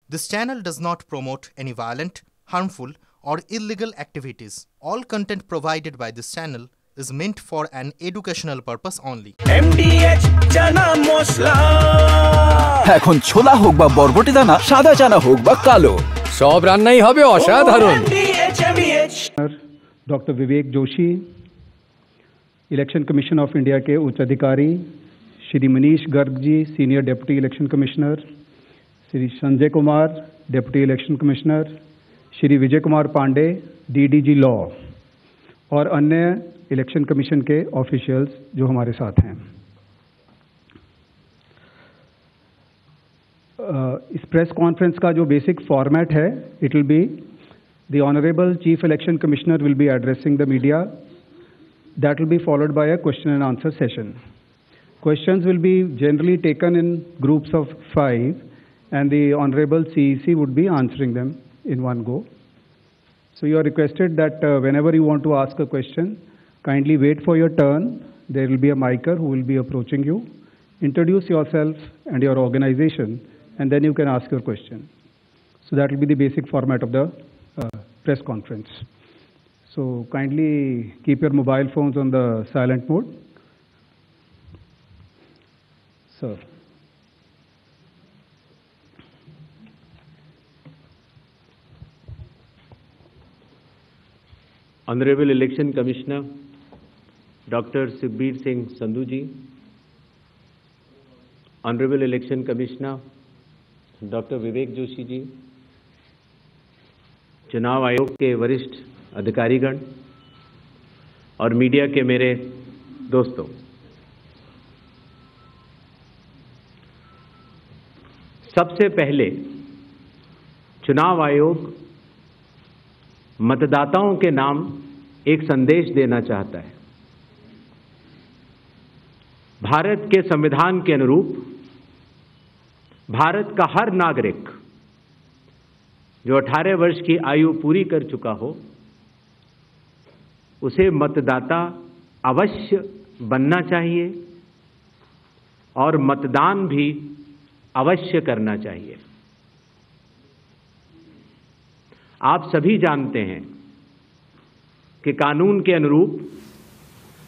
This channel does not promote any violent, harmful, or illegal activities. All content provided by this channel is meant for an educational purpose only. MDH chana masala এখন ছোলা হোক বা বরবটি দানা, সাদা চানা হোক বা কালো, সব রান্নাই হবে অসাধারণ। Doctor Vivek Joshi, election commission of India के उच्च अधिकारी, Shri Manish Garg ji, senior deputy election commissioner, Shri Sanjay Kumar, deputy election commissioner, Shri Vijay Kumar Pandey, DDG law, और अन्य इलेक्शन कमीशन के ऑफिशियल्स जो हमारे साथ हैं। इस प्रेस कॉन्फ्रेंस का जो बेसिक फॉर्मेट है, it will be the Honorable Chief Election Commissioner will be addressing the media. That will be followed by a question and answer session. Questions will be generally taken in groups of 5 and the Honorable CEC would be answering them in one go. So you are requested that whenever you want to ask a question, kindly wait for your turn. There will be a micer who will be approaching you. Introduce yourself and your organization and then you can ask your question. So that will be the basic format of the press conference. So kindly keep your mobile phones on the silent mode. Sir. Honorable Election Commissioner Dr. Sukhbir Singh Sandhu ji, Honorable Election Commissioner Dr. Vivek Joshi ji, चुनाव आयोग के वरिष्ठ अधिकारीगण और media के मेरे दोस्तों, सबसे पहले चुनाव आयोग मतदाताओं के नाम एक संदेश देना चाहता है। भारत के संविधान के अनुरूप भारत का हर नागरिक जो 18 वर्ष की आयु पूरी कर चुका हो, उसे मतदाता अवश्य बनना चाहिए और मतदान भी अवश्य करना चाहिए। आप सभी जानते हैं कि कानून के अनुरूप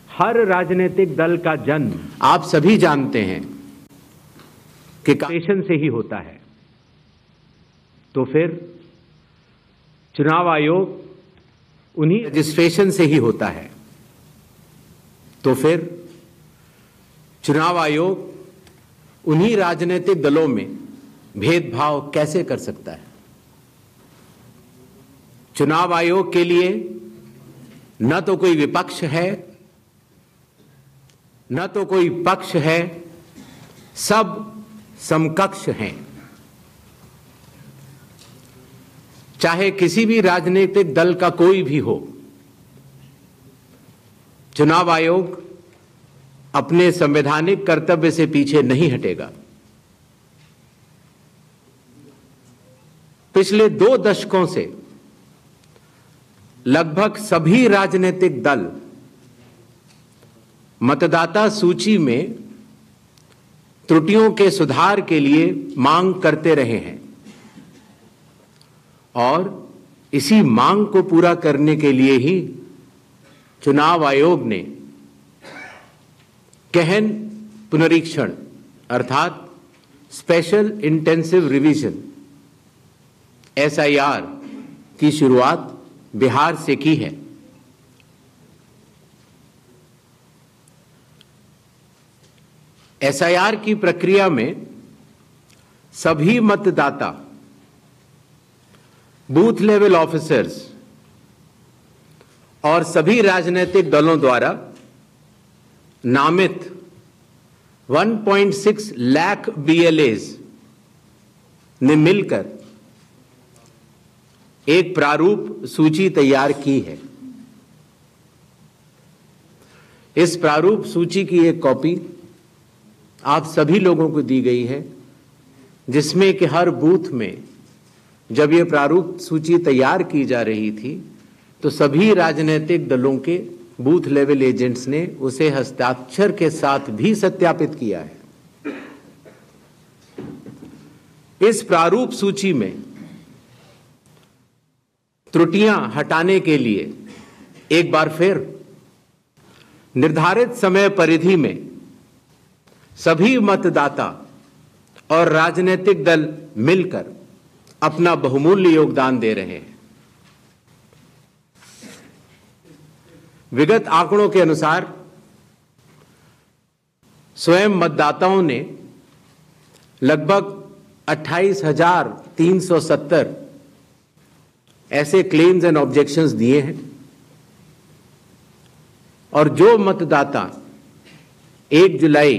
हर राजनीतिक दल का जन्म, आप सभी जानते हैं कि रजिस्ट्रेशन से ही होता है। तो फिर चुनाव आयोग उन्हीं रजिस्ट्रेशन से ही होता है। तो फिर चुनाव आयोग उन्हीं राजनीतिक दलों में भेदभाव कैसे कर सकता है? चुनाव आयोग के लिए न तो कोई विपक्ष है, न तो कोई पक्ष है, सब समकक्ष हैं। चाहे किसी भी राजनीतिक दल का कोई भी हो, चुनाव आयोग अपने संवैधानिक कर्तव्य से पीछे नहीं हटेगा। पिछले 2 दशकों से लगभग सभी राजनीतिक दल मतदाता सूची में त्रुटियों के सुधार के लिए मांग करते रहे हैं और इसी मांग को पूरा करने के लिए ही चुनाव आयोग ने गहन पुनरीक्षण अर्थात स्पेशल इंटेंसिव रिवीजन SIR की शुरुआत बिहार से की है। SIR की प्रक्रिया में सभी मतदाता, बूथ लेवल ऑफिसर्स और सभी राजनीतिक दलों द्वारा नामित 1.6 लाख BLAs ने मिलकर एक प्रारूप सूची तैयार की है। इस प्रारूप सूची की एक कॉपी आप सभी लोगों को दी गई है, जिसमें कि हर बूथ में जब ये प्रारूप सूची तैयार की जा रही थी तो सभी राजनीतिक दलों के बूथ लेवल एजेंट्स ने उसे हस्ताक्षर के साथ भी सत्यापित किया है। इस प्रारूप सूची में त्रुटियां हटाने के लिए एक बार फिर निर्धारित समय परिधि में सभी मतदाता और राजनीतिक दल मिलकर अपना बहुमूल्य योगदान दे रहे हैं। विगत आंकड़ों के अनुसार स्वयं मतदाताओं ने लगभग 28,370 ऐसे क्लेम्स एंड ऑब्जेक्शंस दिए हैं और जो मतदाता 1 जुलाई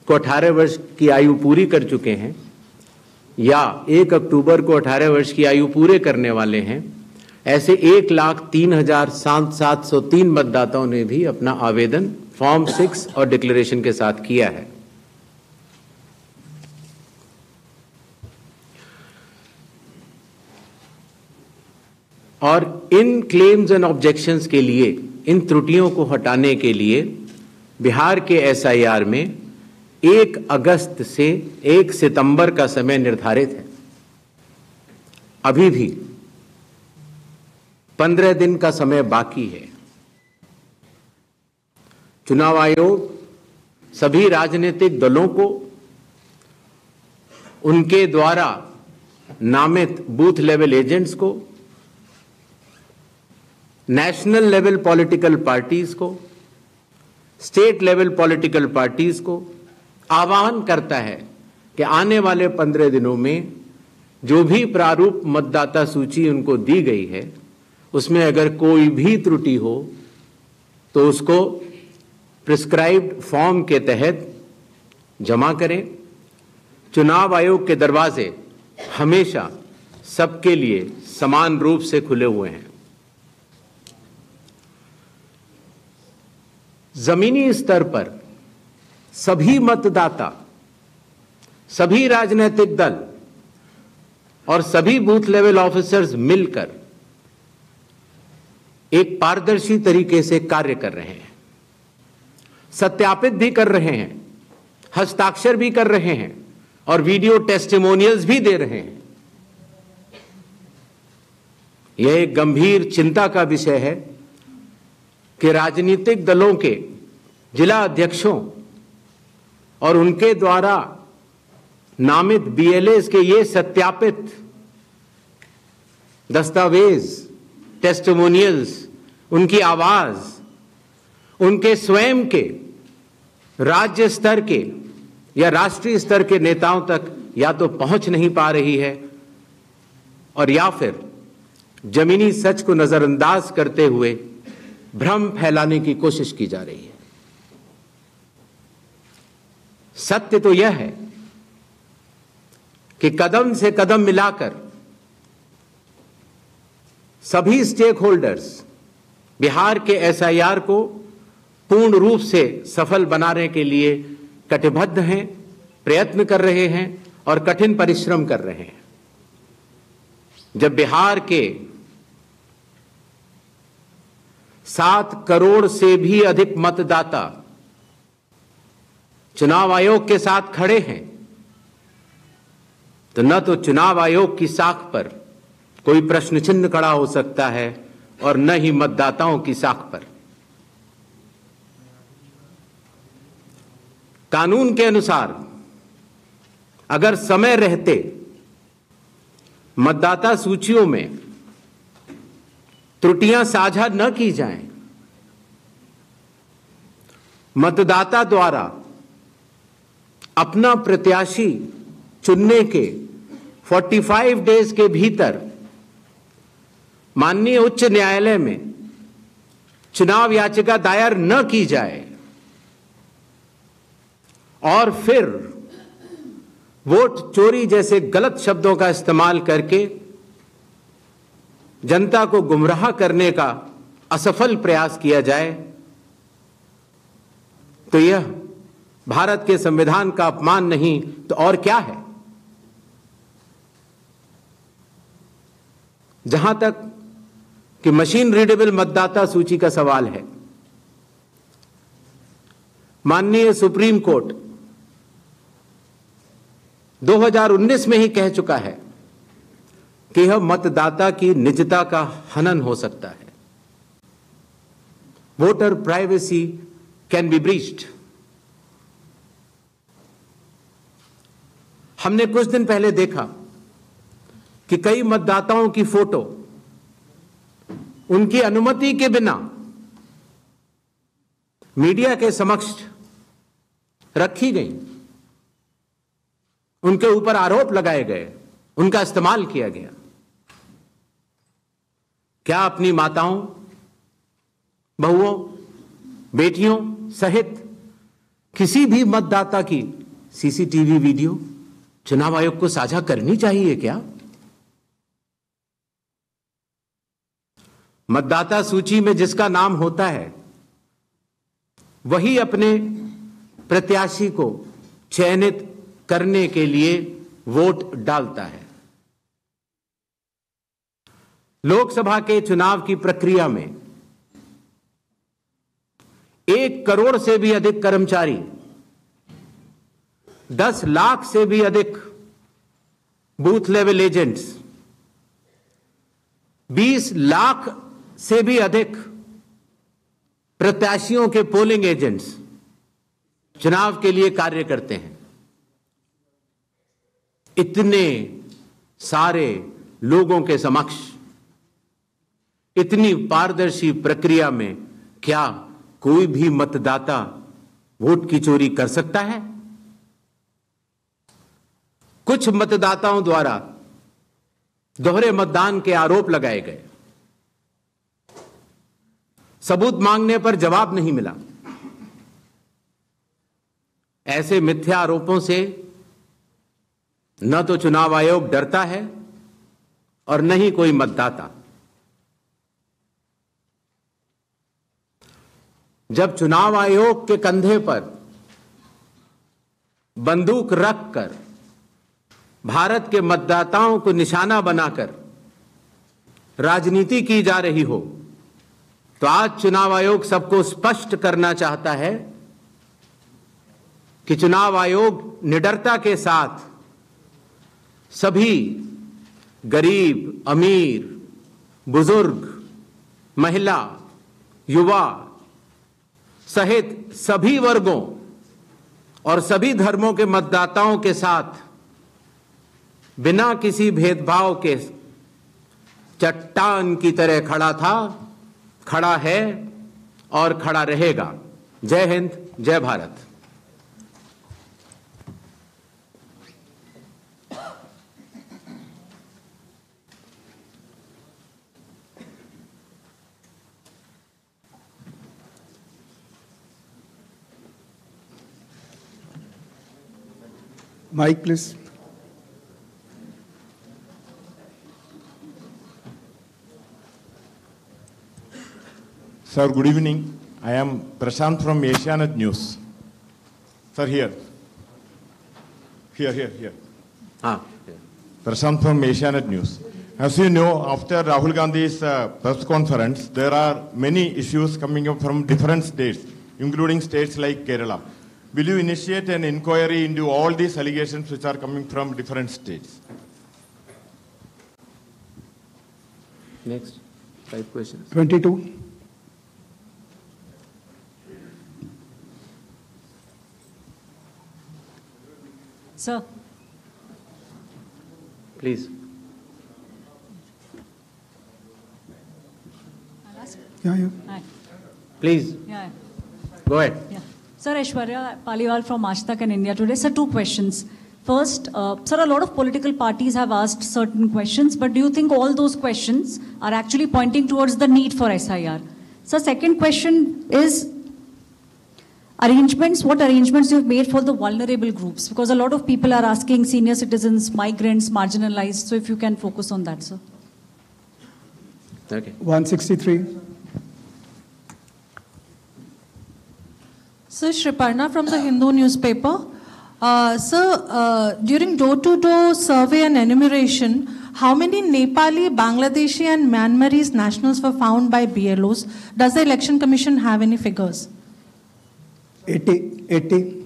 को 18 वर्ष की आयु पूरी कर चुके हैं या 1 अक्टूबर को 18 वर्ष की आयु पूरे करने वाले हैं, ऐसे 1,03,703 मतदाताओं ने भी अपना आवेदन फॉर्म 6 और डिक्लेरेशन के साथ किया है। और इन क्लेम्स एंड ऑब्जेक्शंस के लिए, इन त्रुटियों को हटाने के लिए बिहार के एसआईआर में 1 अगस्त से 1 सितंबर का समय निर्धारित है। अभी भी 15 दिन का समय बाकी है। चुनाव आयोग सभी राजनीतिक दलों को उनके द्वारा नामित बूथ लेवल एजेंट्स को, नेशनल लेवल पॉलिटिकल पार्टीज को, स्टेट लेवल पॉलिटिकल पार्टीज को आह्वान करता है कि आने वाले 15 दिनों में जो भी प्रारूप मतदाता सूची उनको दी गई है उसमें अगर कोई भी त्रुटि हो तो उसको प्रिस्क्राइब्ड फॉर्म के तहत जमा करें। चुनाव आयोग के दरवाजे हमेशा सबके लिए समान रूप से खुले हुए हैं। जमीनी स्तर पर सभी मतदाता, सभी राजनीतिक दल और सभी बूथ लेवल ऑफिसर्स मिलकर एक पारदर्शी तरीके से कार्य कर रहे हैं, सत्यापित भी कर रहे हैं, हस्ताक्षर भी कर रहे हैं और वीडियो टेस्टिमोनियल्स भी दे रहे हैं। यह एक गंभीर चिंता का विषय है कि राजनीतिक दलों के जिला अध्यक्षों और उनके द्वारा नामित बीएलएस के ये सत्यापित दस्तावेज, टेस्टिमोनियल्स, उनकी आवाज उनके स्वयं के राज्य स्तर के या राष्ट्रीय स्तर के नेताओं तक या तो पहुंच नहीं पा रही है और या फिर जमीनी सच को नजरअंदाज करते हुए भ्रम फैलाने की कोशिश की जा रही है। सत्य तो यह है कि कदम से कदम मिलाकर सभी स्टेक होल्डर्स बिहार के एसआईआर को पूर्ण रूप से सफल बनाने के लिए कटिबद्ध हैं, प्रयत्न कर रहे हैं और कठिन परिश्रम कर रहे हैं। जब बिहार के 7 करोड़ से भी अधिक मतदाता चुनाव आयोग के साथ खड़े हैं तो न तो चुनाव आयोग की साख पर कोई प्रश्न चिन्ह खड़ा हो सकता है और न ही मतदाताओं की साख पर। कानून के अनुसार अगर समय रहते मतदाता सूचियों में त्रुटियां साझा न की जाएं, मतदाता द्वारा अपना प्रत्याशी चुनने के 45 डेज के भीतर माननीय उच्च न्यायालय में चुनाव याचिका दायर न की जाए और फिर वोट चोरी जैसे गलत शब्दों का इस्तेमाल करके जनता को गुमराह करने का असफल प्रयास किया जाए तो यह भारत के संविधान का अपमान नहीं तो और क्या है। जहां तक कि मशीन रीडेबल मतदाता सूची का सवाल है, माननीय सुप्रीम कोर्ट 2019 में ही कह चुका है कि यह मतदाता की निजता का हनन हो सकता है। Voter privacy can be breached. हमने कुछ दिन पहले देखा कि कई मतदाताओं की फोटो उनकी अनुमति के बिना मीडिया के समक्ष रखी गई, उनके ऊपर आरोप लगाए गए, उनका इस्तेमाल किया गया। क्या अपनी माताओं, बहुओं, बेटियों सहित किसी भी मतदाता की सीसीटीवी वीडियो चुनाव आयोग को साझा करनी चाहिए क्या? मतदाता सूची में जिसका नाम होता है वही अपने प्रत्याशी को चयनित करने के लिए वोट डालता है। लोकसभा के चुनाव की प्रक्रिया में 1 करोड़ से भी अधिक कर्मचारी, 10 लाख से भी अधिक बूथ लेवल एजेंट्स, 20 लाख से भी अधिक प्रत्याशियों के पोलिंग एजेंट्स चुनाव के लिए कार्य करते हैं। इतने सारे लोगों के समक्ष इतनी पारदर्शी प्रक्रिया में क्या कोई भी मतदाता वोट की चोरी कर सकता है? कुछ मतदाताओं द्वारा दोहरे मतदान के आरोप लगाए गए। सबूत मांगने पर जवाब नहीं मिला। ऐसे मिथ्या आरोपों से न तो चुनाव आयोग डरता है और न ही कोई मतदाता। जब चुनाव आयोग के कंधे पर बंदूक रखकर भारत के मतदाताओं को निशाना बनाकर राजनीति की जा रही हो, तो आज चुनाव आयोग सबको स्पष्ट करना चाहता है कि चुनाव आयोग निडरता के साथ सभी गरीब, अमीर, बुजुर्ग, महिला, युवा सहित सभी वर्गों और सभी धर्मों के मतदाताओं के साथ बिना किसी भेदभाव के चट्टान की तरह खड़ा था, खड़ा है और खड़ा रहेगा। जय हिंद, जय Bharat. Mic, please. Sir, good evening. I am Prashant from Asianet News. Sir, here. Here. Prashant from Asianet News. As you know, after Rahul Gandhi's press conference, there are many issues coming up from different states, including states like Kerala. Will you initiate an inquiry into all these allegations which are coming from different states? Next, 5 questions. 22. Sir. Please. Yeah. Hi. Please. Yeah. Go ahead. Yeah. Sir, Aishwarya Paliwal from Aaj Tak and India Today. Sir, 2 questions. First, sir, a lot of political parties have asked certain questions, but do you think all those questions are actually pointing towards the need for SIR? Sir, second question is what arrangements you've made for the vulnerable groups? Because a lot of people are asking senior citizens, migrants, marginalized. So if you can focus on that, sir. Okay. 163. Sir, Shriparna from the Hindu newspaper. Sir, during door-to-door survey and enumeration, how many Nepali, Bangladeshi and Myanmarese nationals were found by BLOs? Does the Election Commission have any figures? 80.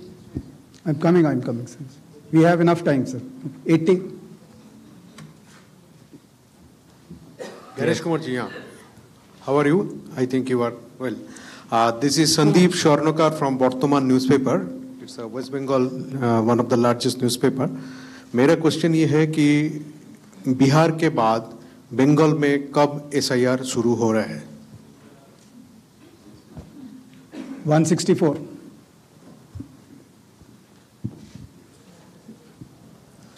I'm coming, sir. We have enough time, sir. 80. Ganesh Kumar ji, how are you? I think you are well. This is Sandeep Shornokar from Bartaman newspaper. It's a West Bengal, one of the largest newspaper. मेरा question ये है कि बिहार के बाद बंगाल में कब SIR शुरू हो रहा है? 164.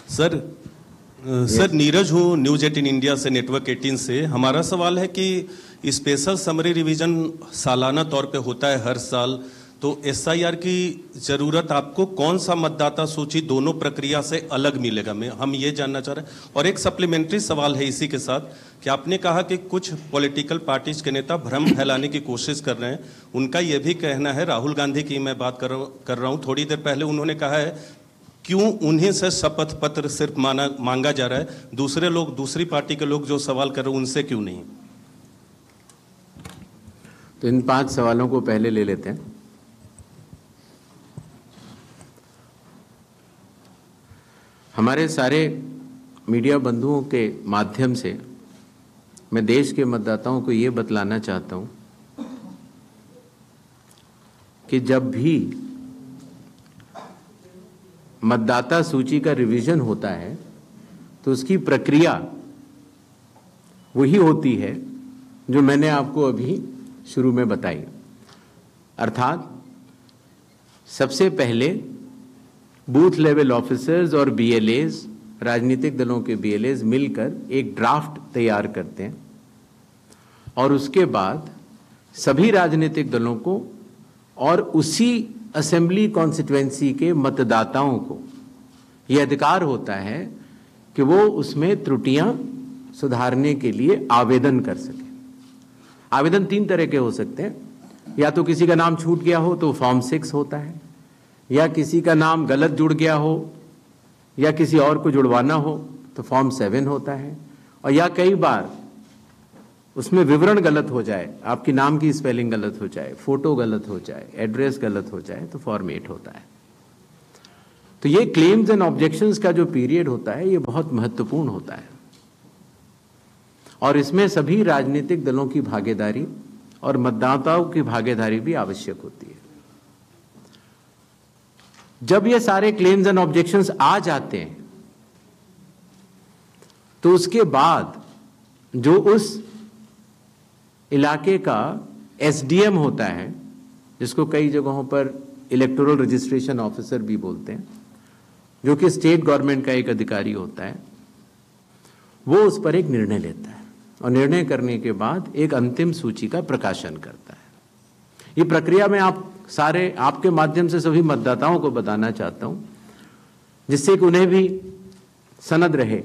सर नीरज हूँ, न्यूज 18 इंडिया से, नेटवर्क 18 से। हमारा सवाल है कि स्पेशल समरी रिवीजन सालाना तौर पे होता है हर साल, तो SIR की ज़रूरत आपको कौन सा मतदाता सूची दोनों प्रक्रिया से अलग मिलेगा? हम ये जानना चाह रहे हैं। और एक सप्लीमेंट्री सवाल है इसी के साथ कि आपने कहा कि कुछ पॉलिटिकल पार्टीज के नेता भ्रम फैलाने की कोशिश कर रहे हैं। उनका ये भी कहना है, राहुल गांधी की मैं बात कर रहा हूँ, थोड़ी देर पहले उन्होंने कहा है क्यों उन्हीं से शपथ पत्र सिर्फ मांगा जा रहा है, दूसरे लोग, दूसरी पार्टी के लोग जो सवाल कर रहे हैं उनसे क्यों नहीं? तो इन 5 सवालों को पहले ले लेते हैं। हमारे सारे मीडिया बंधुओं के माध्यम से मैं देश के मतदाताओं को ये बतलाना चाहता हूं कि जब भी मतदाता सूची का रिवीजन होता है तो उसकी प्रक्रिया वही होती है जो मैंने आपको अभी शुरू में बताई। अर्थात सबसे पहले बूथ लेवल ऑफिसर्स और BLAs, राजनीतिक दलों के BLAs मिलकर एक ड्राफ्ट तैयार करते हैं और उसके बाद सभी राजनीतिक दलों को और उसी असेंबली कॉन्स्टिट्यूएंसी के मतदाताओं को यह अधिकार होता है कि वो उसमें त्रुटियां सुधारने के लिए आवेदन कर सके। आवेदन 3 तरह के हो सकते हैं, या तो किसी का नाम छूट गया हो तो फॉर्म 6 होता है, या किसी का नाम गलत जुड़ गया हो या किसी और को जुड़वाना हो तो फॉर्म 7 होता है, और या कई बार उसमें विवरण गलत हो जाए, आपकी नाम की स्पेलिंग गलत हो जाए, फोटो गलत हो जाए, एड्रेस गलत हो जाए तो फॉर्म 8 होता है। तो ये क्लेम्स एंड ऑब्जेक्शंस का जो पीरियड होता है ये बहुत महत्वपूर्ण होता है और इसमें सभी राजनीतिक दलों की भागीदारी और मतदाताओं की भागीदारी भी आवश्यक होती है। जब ये सारे क्लेम्स एंड ऑब्जेक्शंस आ जाते हैं तो उसके बाद जो उस इलाके का SDM होता है, जिसको कई जगहों पर इलेक्टोरल रजिस्ट्रेशन ऑफिसर भी बोलते हैं, जो कि स्टेट गवर्नमेंट का एक अधिकारी होता है, वो उस पर एक निर्णय लेता है और निर्णय करने के बाद एक अंतिम सूची का प्रकाशन करता है। ये प्रक्रिया में आप सारे, आपके माध्यम से सभी मतदाताओं को बताना चाहता हूं, जिससे कि उन्हें भी सनद रहे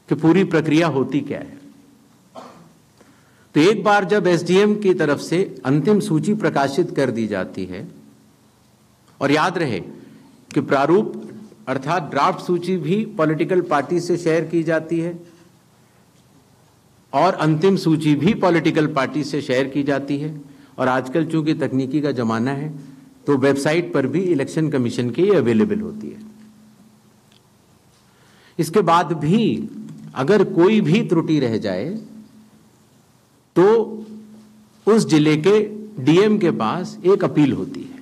कि पूरी प्रक्रिया होती क्या है। तो एक बार जब SDM की तरफ से अंतिम सूची प्रकाशित कर दी जाती है, और याद रहे कि प्रारूप अर्थात ड्राफ्ट सूची भी पॉलिटिकल पार्टी से शेयर की जाती है और अंतिम सूची भी पॉलिटिकल पार्टी से शेयर की जाती है, और आजकल चूंकि तकनीकी का जमाना है तो वेबसाइट पर भी इलेक्शन कमीशन की अवेलेबल होती है। इसके बाद भी अगर कोई भी त्रुटि रह जाए तो उस जिले के DM के पास एक अपील होती है,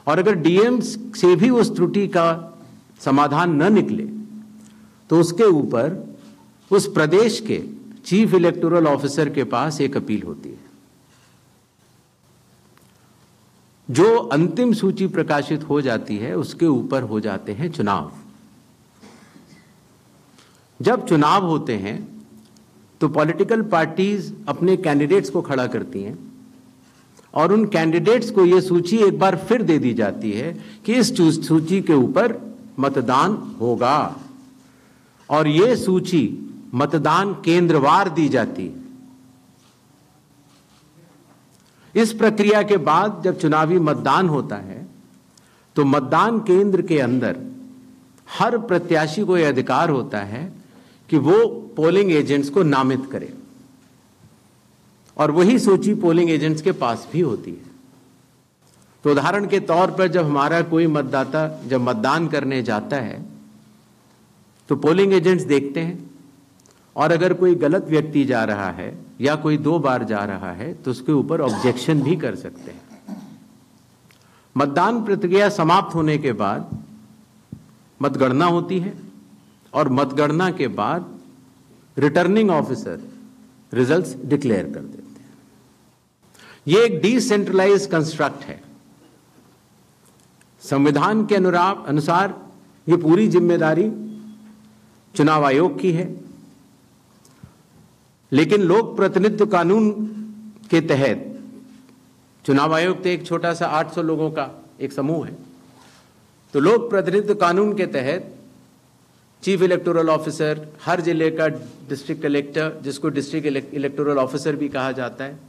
और अगर DM से भी उस त्रुटि का समाधान न निकले तो उसके ऊपर उस प्रदेश के चीफ इलेक्टोरल ऑफिसर के पास एक अपील होती है। जो अंतिम सूची प्रकाशित हो जाती है उसके ऊपर हो जाते हैं चुनाव। जब चुनाव होते हैं तो पॉलिटिकल पार्टीज अपने कैंडिडेट्स को खड़ा करती हैं और उन कैंडिडेट्स को यह सूची एक बार फिर दे दी जाती है कि इस सूची के ऊपर मतदान होगा, और यह सूची मतदान केंद्रवार दी जाती है। इस प्रक्रिया के बाद जब चुनावी मतदान होता है तो मतदान केंद्र के अंदर हर प्रत्याशी को यह अधिकार होता है कि वो पोलिंग एजेंट्स को नामित करे, और वही सूची पोलिंग एजेंट्स के पास भी होती है। तो उदाहरण के तौर पर जब हमारा कोई मतदाता जब मतदान करने जाता है तो पोलिंग एजेंट्स देखते हैं, और अगर कोई गलत व्यक्ति जा रहा है या कोई 2 बार जा रहा है तो उसके ऊपर ऑब्जेक्शन भी कर सकते हैं। मतदान प्रक्रिया समाप्त होने के बाद मतगणना होती है, और मतगणना के बाद रिटर्निंग ऑफिसर रिजल्ट्स डिक्लेयर कर देते हैं। यह एक डिसेंट्रलाइज कंस्ट्रक्ट है। संविधान के अनुसार यह पूरी जिम्मेदारी चुनाव आयोग की है, लेकिन लोक प्रतिनिधित्व कानून के तहत चुनाव आयोग तो एक छोटा सा 800 लोगों का एक समूह है, तो लोक प्रतिनिधित्व कानून के तहत चीफ इलेक्टोरल ऑफिसर, हर जिले का डिस्ट्रिक्ट कलेक्टर, जिसको डिस्ट्रिक्ट इलेक्टोरल ऑफिसर भी कहा जाता है,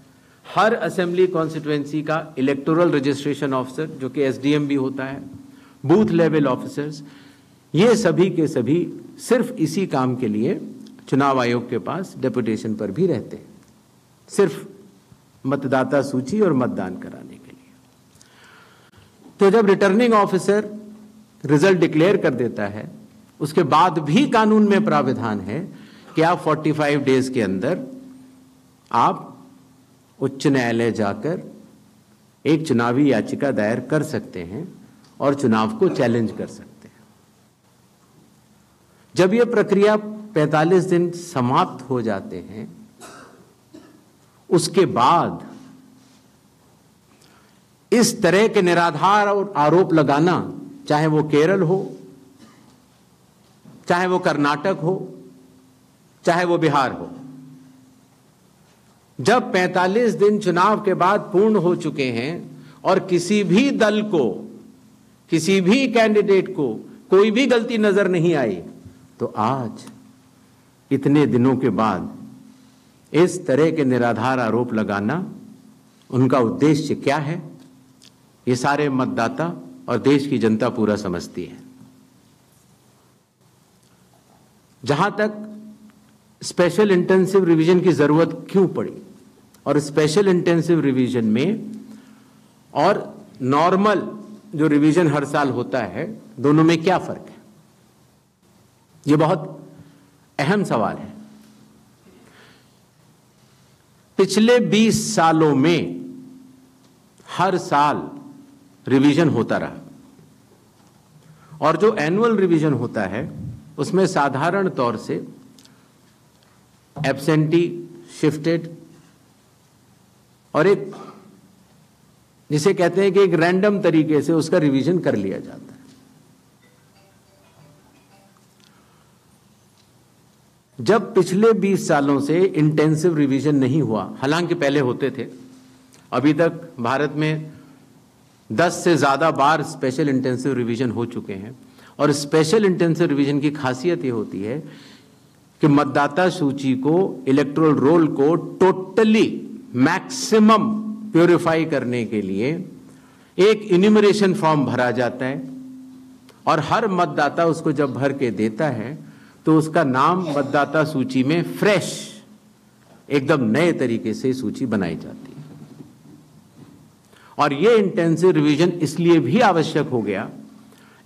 हर असेंबली कॉन्स्टिट्यूएंसी का इलेक्टोरल रजिस्ट्रेशन ऑफिसर जो कि एसडीएम भी होता है, बूथ लेवल ऑफिसर्स, ये सभी के सभी सिर्फ इसी काम के लिए चुनाव आयोग के पास डेपुटेशन पर भी रहते हैं, सिर्फ मतदाता सूची और मतदान कराने के लिए। तो जब रिटर्निंग ऑफिसर रिजल्ट डिक्लेयर कर देता है, उसके बाद भी कानून में प्राविधान है कि आप 45 डेज के अंदर आप उच्च न्यायालय जाकर एक चुनावी याचिका दायर कर सकते हैं और चुनाव को चैलेंज कर सकते हैं। जब यह प्रक्रिया 45 दिन समाप्त हो जाते हैं, उसके बाद इस तरह के निराधार और आरोप लगाना, चाहे वो केरल हो, चाहे वो कर्नाटक हो, चाहे वो बिहार हो, जब 45 दिन चुनाव के बाद पूर्ण हो चुके हैं और किसी भी दल को, किसी भी कैंडिडेट को कोई भी गलती नजर नहीं आई, तो आज इतने दिनों के बाद इस तरह के निराधार आरोप लगाना, उनका उद्देश्य क्या है, ये सारे मतदाता और देश की जनता पूरा समझती है। जहां तक स्पेशल इंटेंसिव रिवीजन की जरूरत क्यों पड़ी, और स्पेशल इंटेंसिव रिवीजन में और नॉर्मल जो रिवीजन हर साल होता है, दोनों में क्या फर्क है, यह बहुत अहम सवाल है। पिछले 20 सालों में हर साल रिवीजन होता रहा, और जो एनुअल रिवीजन होता है उसमें साधारण तौर से एब्सेंटी, शिफ्टेड और एक जिसे कहते हैं कि एक रैंडम तरीके से उसका रिवीजन कर लिया जाता है। जब पिछले 20 सालों से इंटेंसिव रिवीजन नहीं हुआ, हालांकि पहले होते थे, अभी तक भारत में 10 से ज्यादा बार स्पेशल इंटेंसिव रिवीजन हो चुके हैं, और स्पेशल इंटेंसिव रिवीजन की खासियत ये होती है कि मतदाता सूची को, इलेक्टोरल रोल को टोटली मैक्सिमम प्योरीफाई करने के लिए एक इन्यूमरेशन फॉर्म भरा जाता है, और हर मतदाता उसको जब भर के देता है तो उसका नाम मतदाता सूची में फ्रेश, एकदम नए तरीके से सूची बनाई जाती है। और यह इंटेंसिव रिवीजन इसलिए भी आवश्यक हो गया,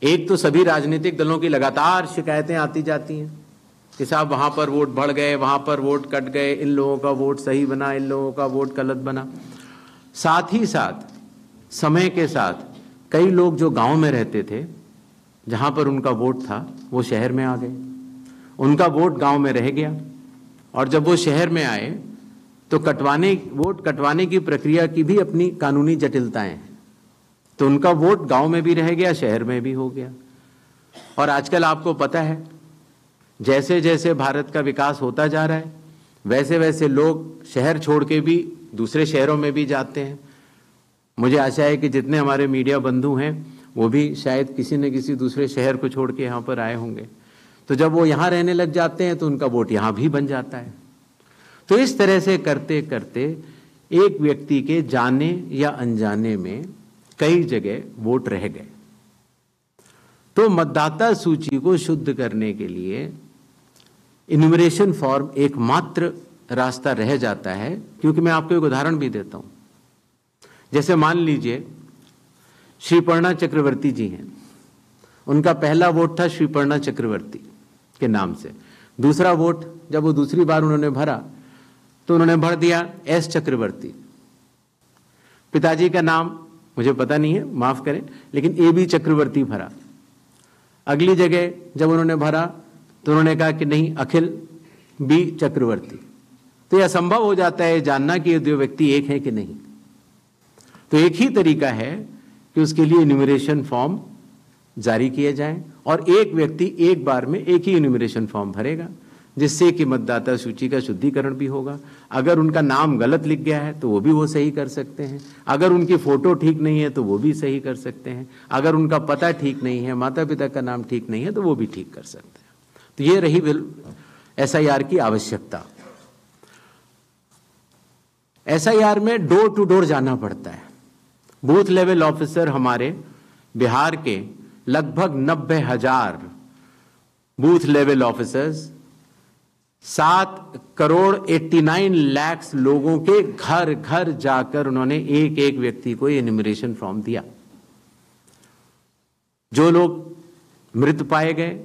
एक तो सभी राजनीतिक दलों की लगातार शिकायतें आती जाती हैं कि साहब वहां पर वोट बढ़ गए, वहां पर वोट कट गए, इन लोगों का वोट सही बना, इन लोगों का वोट गलत बना। साथ ही साथ समय के साथ कई लोग जो गांव में रहते थे, जहां पर उनका वोट था, वो शहर में आ गए, उनका वोट गांव में रह गया, और जब वो शहर में आए तो वोट कटवाने की प्रक्रिया की भी अपनी कानूनी जटिलताएं हैं, तो उनका वोट गांव में भी रह गया, शहर में भी हो गया। और आजकल आपको पता है, जैसे जैसे भारत का विकास होता जा रहा है, वैसे वैसे लोग शहर छोड़ के भी दूसरे शहरों में भी जाते हैं। मुझे आशा है कि जितने हमारे मीडिया बंधु हैं वो भी शायद किसी न किसी दूसरे शहर को छोड़ के यहाँ पर आए होंगे, तो जब वो यहाँ रहने लग जाते हैं तो उनका वोट यहाँ भी बन जाता है। तो इस तरह से करते करते एक व्यक्ति के जाने या अनजाने में कई जगह वोट रह गए। तो मतदाता सूची को शुद्ध करने के लिए इन्यूमरेशन फॉर्म एकमात्र रास्ता रह जाता है, क्योंकि मैं आपको एक उदाहरण भी देता हूं। जैसे मान लीजिए श्रीपर्णा चक्रवर्ती जी हैं। उनका पहला वोट था श्रीपर्णा चक्रवर्ती के नाम से। दूसरा वोट जब वो दूसरी बार उन्होंने भरा तो उन्होंने भर दिया एस चक्रवर्ती। पिताजी का नाम मुझे पता नहीं है, माफ करें, लेकिन ए बी चक्रवर्ती भरा। अगली जगह जब उन्होंने भरा तो उन्होंने कहा कि नहीं, अखिल बी चक्रवर्ती। तो यह असंभव हो जाता है जानना कि ये दो व्यक्ति एक है कि नहीं। तो एक ही तरीका है कि उसके लिए इन्यूमरेशन फॉर्म जारी किए जाएं और एक व्यक्ति एक बार में एक ही इन्यूमरेशन फॉर्म भरेगा, जिससे कि मतदाता सूची का शुद्धिकरण भी होगा। अगर उनका नाम गलत लिख गया है तो वो भी वो सही कर सकते हैं, अगर उनकी फोटो ठीक नहीं है तो वो भी सही कर सकते हैं, अगर उनका पता ठीक नहीं है, माता पिता का नाम ठीक नहीं है तो वो भी ठीक कर सकते हैं। तो ये रही SIR की आवश्यकता। SIR में डोर टू डोर जाना पड़ता है। बूथ लेवल ऑफिसर हमारे बिहार के लगभग 90,000 बूथ लेवल ऑफिसर्स 7,89,00,000 लोगों के घर घर जाकर उन्होंने एक एक व्यक्ति को एन्यूमरेशन फॉर्म दिया। जो लोग मृत पाए गए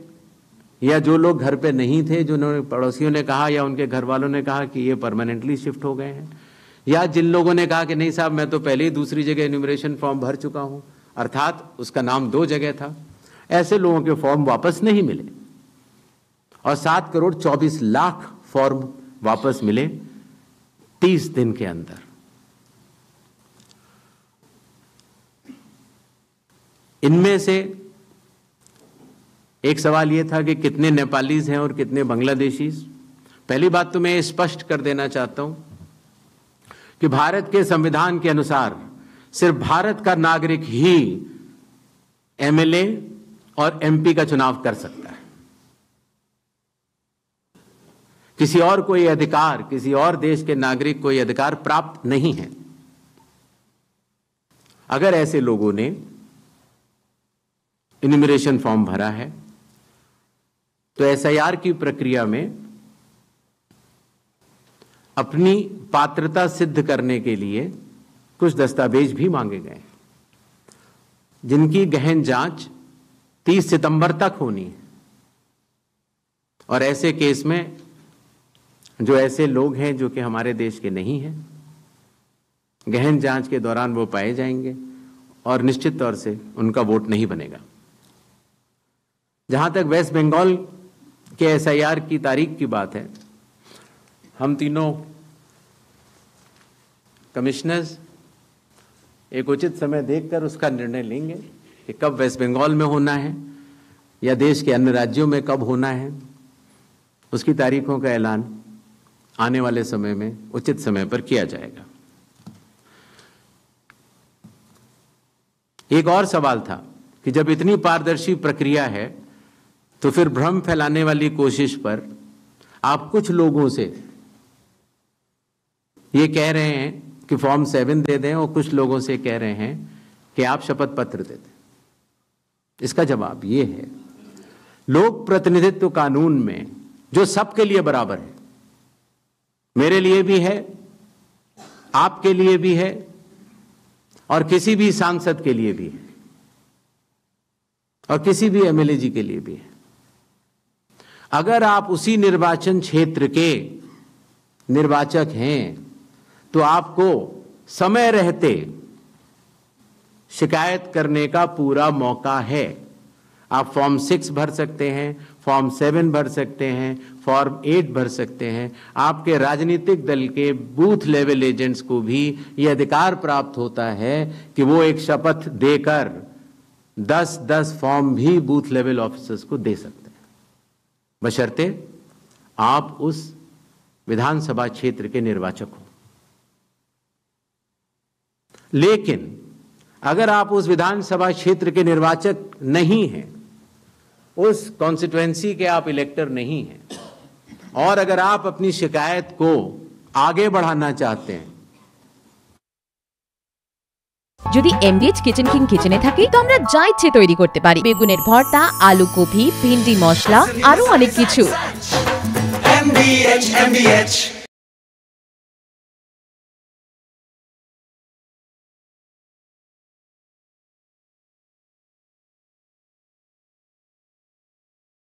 या जो लोग घर पे नहीं थे, जो पड़ोसियों ने कहा या उनके घर वालों ने कहा कि ये परमानेंटली शिफ्ट हो गए हैं, या जिन लोगों ने कहा कि नहीं साहब मैं तो पहले ही दूसरी जगह एन्यूमरेशन फॉर्म भर चुका हूं, अर्थात उसका नाम 2 जगह था, ऐसे लोगों के फॉर्म वापस नहीं मिले और 7,24,00,000 फॉर्म वापस मिले 30 दिन के अंदर। इनमें से एक सवाल यह था कि कितने नेपालीज हैं और कितने बांग्लादेशीज। पहली बात तो मैं स्पष्ट कर देना चाहता हूं कि भारत के संविधान के अनुसार सिर्फ भारत का नागरिक ही MLA और MP का चुनाव कर सकता है। किसी और कोई अधिकार, किसी और देश के नागरिक को यह अधिकार प्राप्त नहीं है। अगर ऐसे लोगों ने इन्यूमरेशन फॉर्म भरा है तो SIR की प्रक्रिया में अपनी पात्रता सिद्ध करने के लिए कुछ दस्तावेज भी मांगे गए, जिनकी गहन जांच 30 सितंबर तक होनी है। और ऐसे केस में जो ऐसे लोग हैं जो कि हमारे देश के नहीं हैं, गहन जांच के दौरान वो पाए जाएंगे और निश्चित तौर से उनका वोट नहीं बनेगा। जहां तक वेस्ट बंगाल के SIR की तारीख की बात है, हम तीनों कमिश्नर्स एक उचित समय देखकर उसका निर्णय लेंगे कि कब वेस्ट बंगाल में होना है या देश के अन्य राज्यों में कब होना है। उसकी तारीखों का ऐलान आने वाले समय में उचित समय पर किया जाएगा। एक और सवाल था कि जब इतनी पारदर्शी प्रक्रिया है तो फिर भ्रम फैलाने वाली कोशिश पर आप कुछ लोगों से ये कह रहे हैं कि फॉर्म 7 दे दें और कुछ लोगों से कह रहे हैं कि आप शपथ पत्र दे दें। इसका जवाब ये है, लोक प्रतिनिधित्व कानून में जो सबके लिए बराबर है, मेरे लिए भी है, आपके लिए भी है और किसी भी सांसद के लिए भी है और किसी भी MLA जी के लिए भी है। अगर आप उसी निर्वाचन क्षेत्र के निर्वाचक हैं तो आपको समय रहते शिकायत करने का पूरा मौका है। आप फॉर्म 6 भर सकते हैं, फॉर्म 7 भर सकते हैं, फॉर्म 8 भर सकते हैं। आपके राजनीतिक दल के बूथ लेवल एजेंट्स को भी यह अधिकार प्राप्त होता है कि वो एक शपथ देकर 10-10 फॉर्म भी बूथ लेवल ऑफिसर्स को दे सकते हैं, बशर्ते आप उस विधानसभा क्षेत्र के निर्वाचक हो। लेकिन अगर आप उस विधानसभा क्षेत्र के निर्वाचक नहीं हैं, उस कॉन्स्टिट्यूएंसी के आप इलेक्टर नहीं हैं, और अगर आप अपनी शिकायत को आगे बढ़ाना चाहते हैं, যদি MDH কিচেন কিং কিচেনে থাকে তো আমরা যা ইচ্ছে তৈরি করতে পারি। বেগুনের ভর্তা, আলু কপি, ভিন্ডি মশলা, আরো অনেক কিছু। MDH